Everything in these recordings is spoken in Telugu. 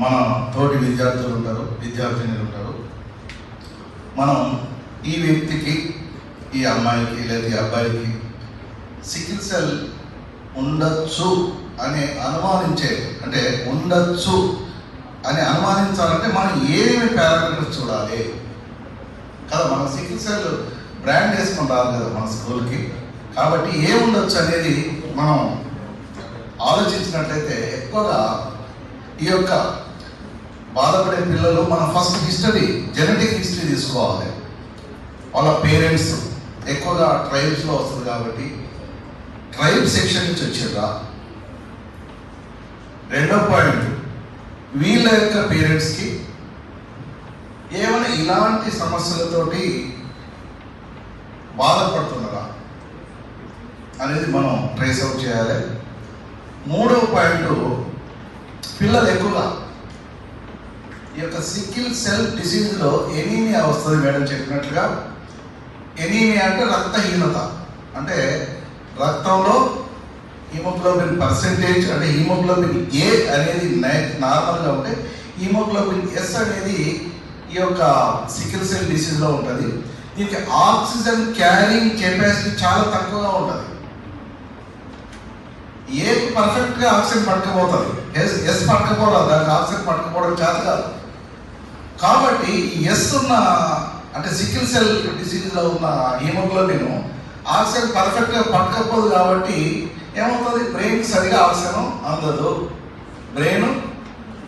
మన తోటి విద్యార్థులు ఉంటారు, విద్యార్థినులు ఉంటారు. మనం ఈ వ్యక్తికి, ఈ అమ్మాయికి లేదా ఈ అబ్బాయికి సికిల్ సెల్ ఉండొచ్చు అని అనుమానించే, అంటే ఉండొచ్చు అని అనుమానించాలంటే మనం ఏమేమి పారామీటర్స్ చూడాలి కదా. మనం సికిల్ సెల్ బ్రాండ్ వేసుకొని రాదు కదా మన స్కూల్కి. కాబట్టి ఏముండొచ్చు అనేది మనం ఆలోచించినట్లయితే ఎక్కువగా ఈ యొక్క బాధపడే పిల్లలు మనం ఫస్ట్ హిస్టరీ, జెనెటిక్ హిస్టరీ తీసుకోవాలి. వాళ్ళ పేరెంట్స్ ఎక్కువగా ట్రైబ్స్లో వస్తుంది కాబట్టి ట్రైబ్ సెక్షన్ నుంచి వచ్చారా. రెండో పాయింట్, వీళ్ళ యొక్క పేరెంట్స్కి ఏమైనా ఇలాంటి సమస్యలతోటి బాధపడుతున్నారా అనేది మనం ట్రేస్ అవుట్ చేయాలి. మూడవ పాయింట్, పిల్లలు ఎక్కువగా ఈ యొక్క సికిల్ సెల్ డిసీజ్లో ఎనీమియా వస్తుంది. మేడం చెప్పినట్లుగా ఎనీమియా అంటే రక్తహీనత, అంటే రక్తంలో హీమోగ్లోబిన్ పర్సెంటేజ్, అంటే హీమోగ్లోబిన్ ఏ అనేది నార్మల్గా ఉంటే హీమోగ్లోబిన్ ఎస్ అనేది ఈ యొక్క సికిల్ సెల్ డిసీజ్లో ఉంటుంది. దీనికి ఆక్సిజన్ క్యారింగ్ కెపాసిటీ చాలా తక్కువగా ఉంటుంది. ఏకి పర్ఫెక్ట్గా ఆక్సిజన్ పట్టుకపోతుంది, ఎస్ పట్టుకపోరాదు, దానికి ఆక్సిజన్ పట్టుకపోవడం చేత కాదు. కాబట్టి ఎస్ ఉన్న, అంటే సికిల్ సెల్ డిసీజ్లో ఉన్న హీమోగ్లోబిన్ ఆక్సిజన్ పర్ఫెక్ట్గా పట్టుకపోదు. కాబట్టి ఏమవుతుంది, బ్రెయిన్ సరిగా ఆక్సిజన్ అందదు, బ్రెయిన్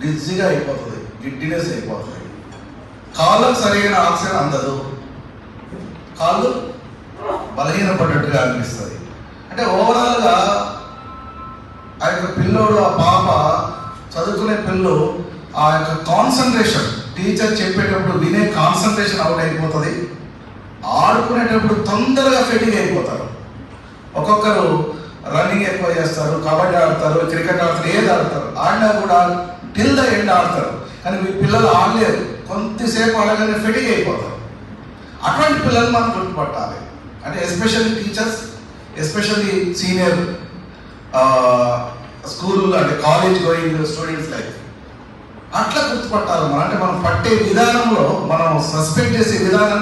డిజీగా అయిపోతుంది, గిడ్డినెస్ అయిపోతుంది. కాళ్ళకు సరైన ఆక్సిజన్ అందదు, కాళ్ళు బలహీనపడ్డట్టుగా అనిపిస్తుంది. అంటే ఓవరాల్గా ఆ యొక్క పిల్లోడు, ఆ పాప చదువుకునే పిల్లలు ఆ యొక్క కాన్సన్ట్రేషన్, టీచర్ చెప్పేటప్పుడు వినే కాన్సన్ట్రేషన్ అవుట్ అయిపోతుంది. ఆడుకునేటప్పుడు తొందరగా ఫెటిగ్ అయిపోతారు. ఒక్కొక్కరు రన్నింగ్ ఎక్కువ చేస్తారు, కబడ్డీ ఆడతారు, క్రికెట్ ఆడతారు, ఏది ఆడతారు, ఆడినా కూడా టిల్ ద ఎండ్ ఆడతారు. కానీ మీ పిల్లలు ఆడలేరు, కొంతసేపు ఆడగానే ఫెటిగ్ అయిపోతారు. అటువంటి పిల్లలు మనం గుర్తుపట్టాలి. అంటే especially teachers, especially senior school అంటే కాలేజ్ గోయింగ్ స్టూడెంట్స్ లైక్ అట్లా గుర్తుపట్టాలి మనం. అంటే మనం పట్టే విధానంలో, మనం సస్పెక్ట్ చేసే విధానాన్ని